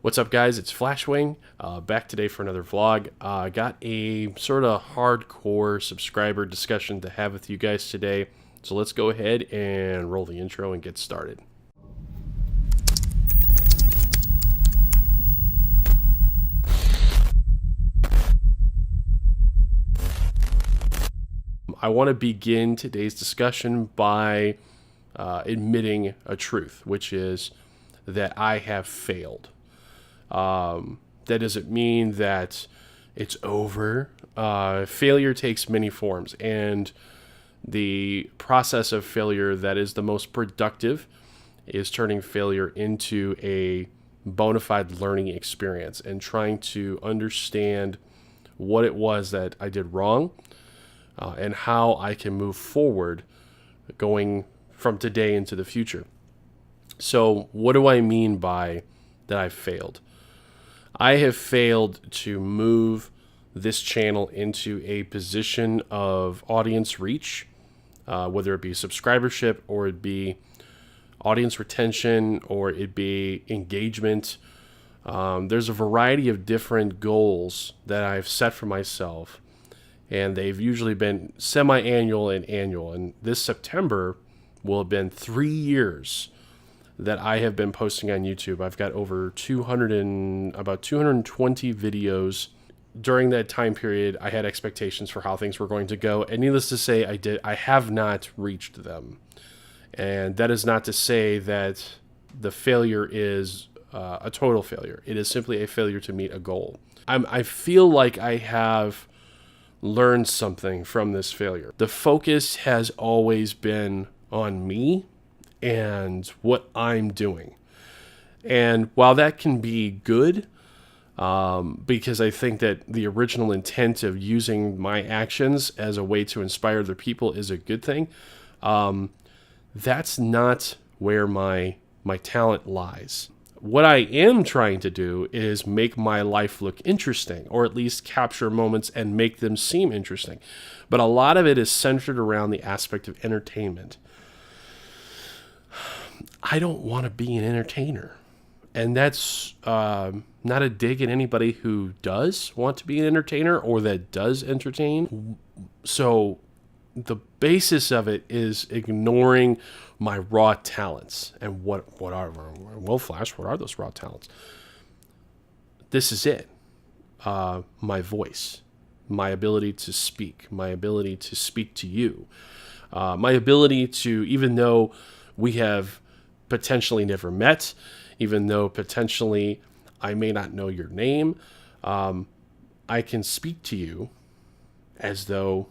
What's up, guys? It's Flashwing, back today for another vlog. Got a sort of hardcore subscriber discussion to have with you guys today, so let's go ahead and roll the intro and get started. I want to begin today's discussion by admitting a truth, which is that I have failed. That doesn't mean that it's over. Failure takes many forms, and the process of failure that is the most productive is turning failure into a bona fide learning experience and trying to understand what it was that I did wrong, and how I can move forward going from today into the future. So what do I mean by that I've failed? I have failed to move this channel into a position of audience reach, whether it be subscribership or it be audience retention or it be engagement. There's a variety of different goals that I've set for myself, and they've usually been semi-annual and annual. And this September will have been 3 years that I have been posting on YouTube. I've got over about 220 videos. During that time period, I had expectations for how things were going to go, and needless to say, I have not reached them. And that is not to say that the failure is a total failure. It is simply a failure to meet a goal. I feel like I have learned something from this failure. The focus has always been on me and what I'm doing. And while that can be good, because I think that the original intent of using my actions as a way to inspire other people is a good thing, that's not where my talent lies. What I am trying to do is make my life look interesting, or at least capture moments and make them seem interesting. But a lot of it is centered around the aspect of entertainment. I don't want to be an entertainer. And that's not a dig at anybody who does want to be an entertainer or that does entertain. So the basis of it is ignoring my raw talents. And what are those raw talents? This is it. My voice, my ability to speak, my ability to speak to you, my ability to, even though we have potentially never met, even though potentially I may not know your name, I can speak to you as though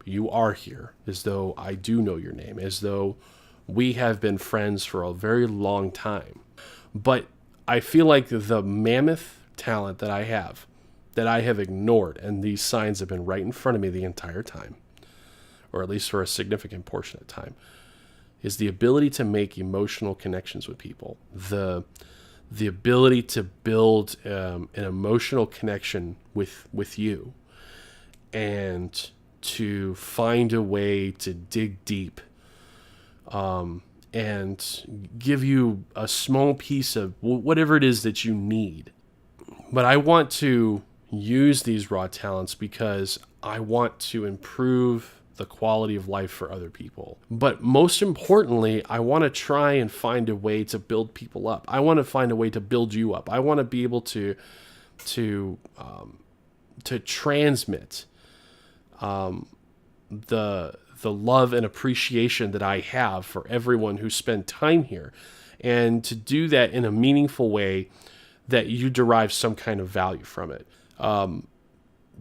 you are here, as though I do know your name, as though we have been friends for a very long time. But I feel like the mammoth talent that I have ignored, and these signs have been right in front of me the entire time, or at least for a significant portion of time, is the ability to make emotional connections with people. The ability to build an emotional connection with you, and to find a way to dig deep, and give you a small piece of whatever it is that you need. But I want to use these raw talents because I want to improve the quality of life for other people. But most importantly, I want to try and find a way to build people up. I want to find a way to build you up. I want to be able to transmit the love and appreciation that I have for everyone who spent time here, and to do that in a meaningful way that you derive some kind of value from it.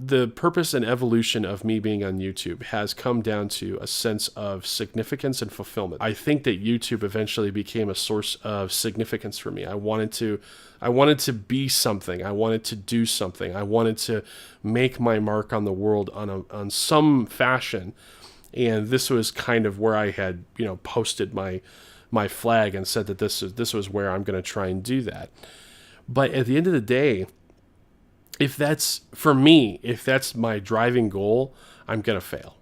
The purpose and evolution of me being on YouTube has come down to a sense of significance and fulfillment. I think that YouTube eventually became a source of significance for me. I wanted to be something. I wanted to do something. I wanted to make my mark on the world on some fashion. And this was kind of where I had, posted my flag and said that this was where I'm going to try and do that. But at the end of the day, if that's my driving goal, I'm going to fail.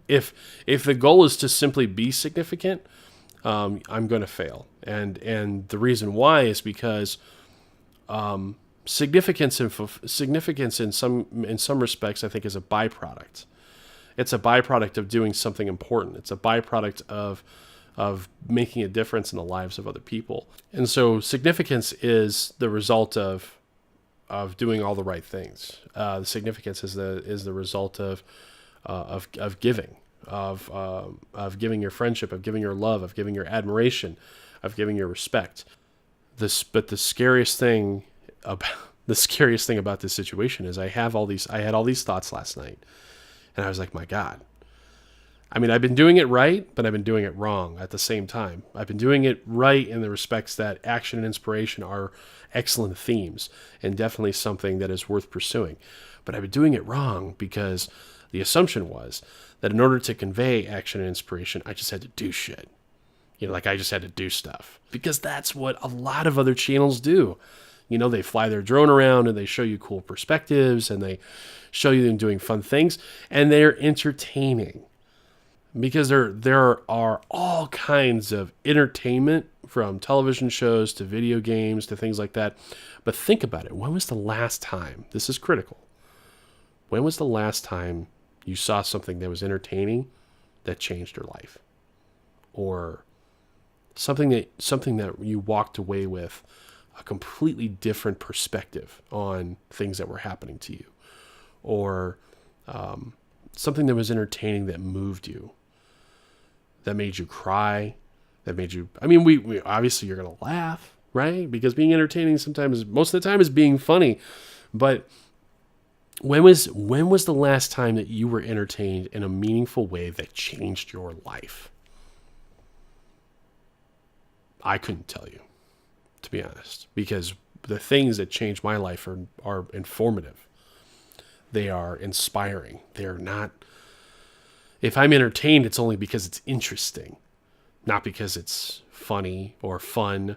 If the goal is to simply be significant, I'm going to fail. And the reason why is because significance in some respects, I think, is a byproduct. It's a byproduct of doing something important. It's a byproduct of making a difference in the lives of other people. And so significance is the result of doing all the right things. The significance is the result of giving, of giving your friendship, of giving your love, of giving your admiration, of giving your respect. But the scariest thing about this situation is I had all these thoughts last night, and I was like, my God. I mean, I've been doing it right, but I've been doing it wrong at the same time. I've been doing it right in the respects that action and inspiration are excellent themes and definitely something that is worth pursuing. But I've been doing it wrong because the assumption was that in order to convey action and inspiration, I just had to do shit. Like I just had to do stuff. Because that's what a lot of other channels do. They fly their drone around and they show you cool perspectives and they show you them doing fun things, and they're entertaining. Because there are all kinds of entertainment, from television shows to video games to things like that. But think about it. When was the last time, this is critical, when was the last time you saw something that was entertaining that changed your life? Or something that you walked away with a completely different perspective on things that were happening to you? Or something that was entertaining that moved you, that made you cry, that made you, we obviously you're going to laugh, right? Because being entertaining sometimes, most of the time, is being funny. But when was the last time that you were entertained in a meaningful way that changed your life? I couldn't tell you, to be honest, because the things that changed my life are informative. They are inspiring. They're not, if I'm entertained, it's only because it's interesting, not because it's funny or fun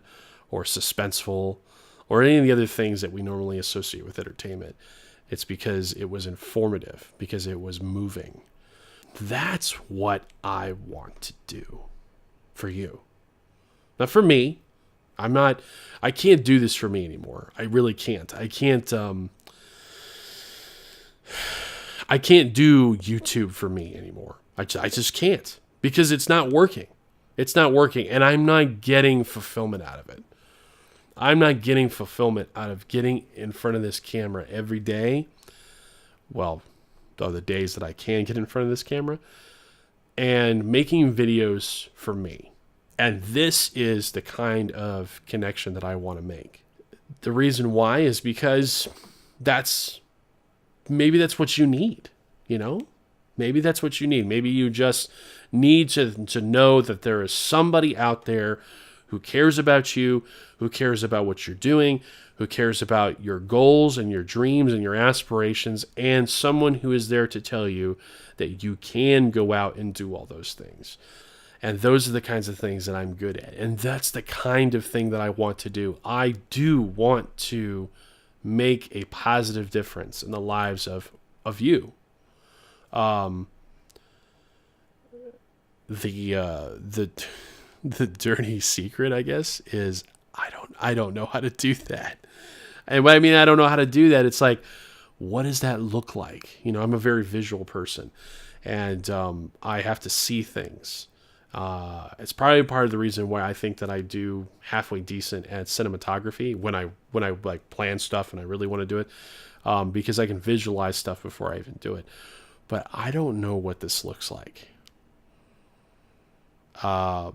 or suspenseful or any of the other things that we normally associate with entertainment. It's because it was informative, because it was moving. That's what I want to do for you. Not for me. I can't do this for me anymore. I really can't. I can't do YouTube for me anymore. I just can't, because it's not working. It's not working, and I'm not getting fulfillment out of it. I'm not getting fulfillment out of getting in front of this camera every day. Well, the days that I can get in front of this camera and making videos for me. And this is the kind of connection that I want to make. The reason why is because maybe that's what you need, Maybe that's what you need. Maybe you just need to know that there is somebody out there who cares about you, who cares about what you're doing, who cares about your goals and your dreams and your aspirations, and someone who is there to tell you that you can go out and do all those things. And those are the kinds of things that I'm good at. And that's the kind of thing that I want to do. I do want to make a positive difference in the lives of you. The dirty secret, I guess, is I don't know how to do that. And when I mean I don't know how to do that, it's like, what does that look like? I'm a very visual person, and I have to see things. It's probably part of the reason why I think that I do halfway decent at cinematography when I like plan stuff and I really want to do it, because I can visualize stuff before I even do it. But I don't know what this looks like. I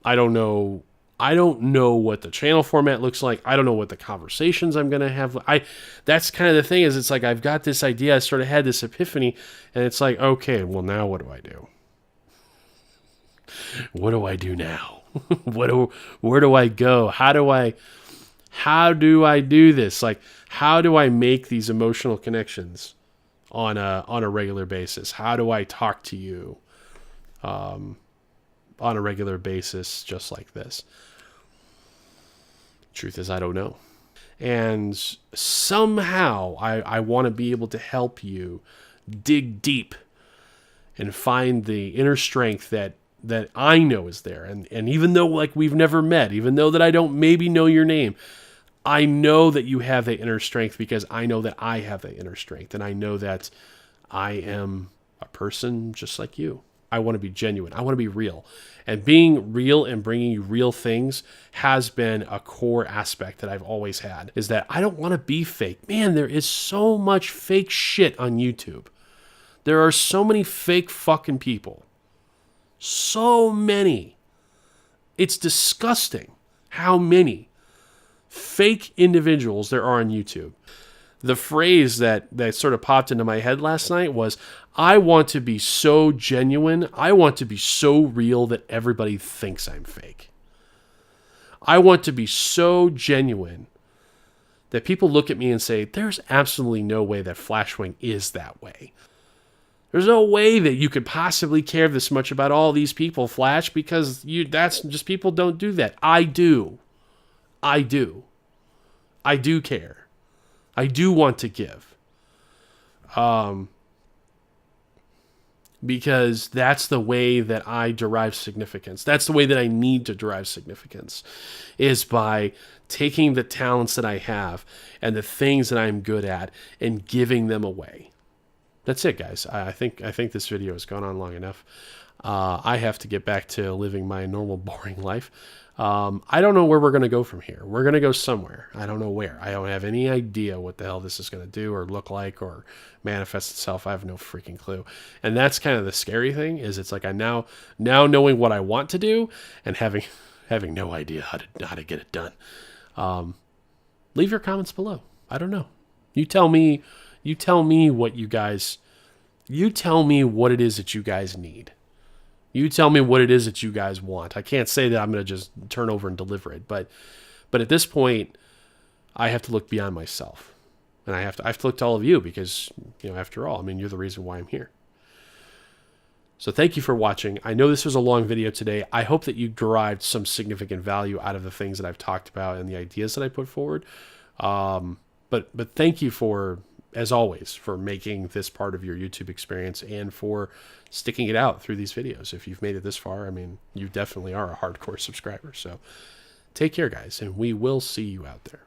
don't know what the channel format looks like. I don't know what the conversations I'm going to have. That's kind of the thing, is it's like, I've got this idea. I sort of had this epiphany, and it's like, okay, well, now what do I do? What do I do now? Where do I go? How do I do this? Like, how do I make these emotional connections on a regular basis? How do I talk to you on a regular basis just like this? Truth is, I don't know. And somehow I want to be able to help you dig deep and find the inner strength that I know is there. And even though, like, we've never met, even though that I don't maybe know your name, I know that you have that inner strength because I know that I have that inner strength. And I know that I am a person just like you. I want to be genuine. I want to be real. And being real and bringing you real things has been a core aspect that I've always had, is that I don't want to be fake. Man, there is so much fake shit on YouTube. There are so many fake fucking people. So many. It's disgusting how many fake individuals there are on YouTube. The phrase that sort of popped into my head last night was, I want to be so genuine, I want to be so real that everybody thinks I'm fake. I want to be so genuine that people look at me and say, there's absolutely no way that Flashwing is that way. There's no way that you could possibly care this much about all these people, Flash, because that's just, people don't do that. I do. I do care. I do want to give. Because that's the way that I derive significance. That's the way that I need to derive significance, is by taking the talents that I have and the things that I'm good at and giving them away. That's it, guys. I think this video has gone on long enough. I have to get back to living my normal, boring life. I don't know where we're going to go from here. We're going to go somewhere. I don't know where. I don't have any idea what the hell this is going to do or look like or manifest itself. I have no freaking clue. And that's kind of the scary thing, is it's like I now knowing what I want to do and having no idea how to get it done. Leave your comments below. I don't know. You tell me what you guys, you tell me what it is that you guys need. You tell me what it is that you guys want. I can't say that I'm going to just turn over and deliver it, but at this point, I have to look beyond myself, and I have to look to all of you because, after all, I mean, you're the reason why I'm here. So thank you for watching. I know this was a long video today. I hope that you derived some significant value out of the things that I've talked about and the ideas that I put forward. But thank you for, as always, for making this part of your YouTube experience and for sticking it out through these videos. If you've made it this far, I mean, you definitely are a hardcore subscriber. So take care, guys, and we will see you out there.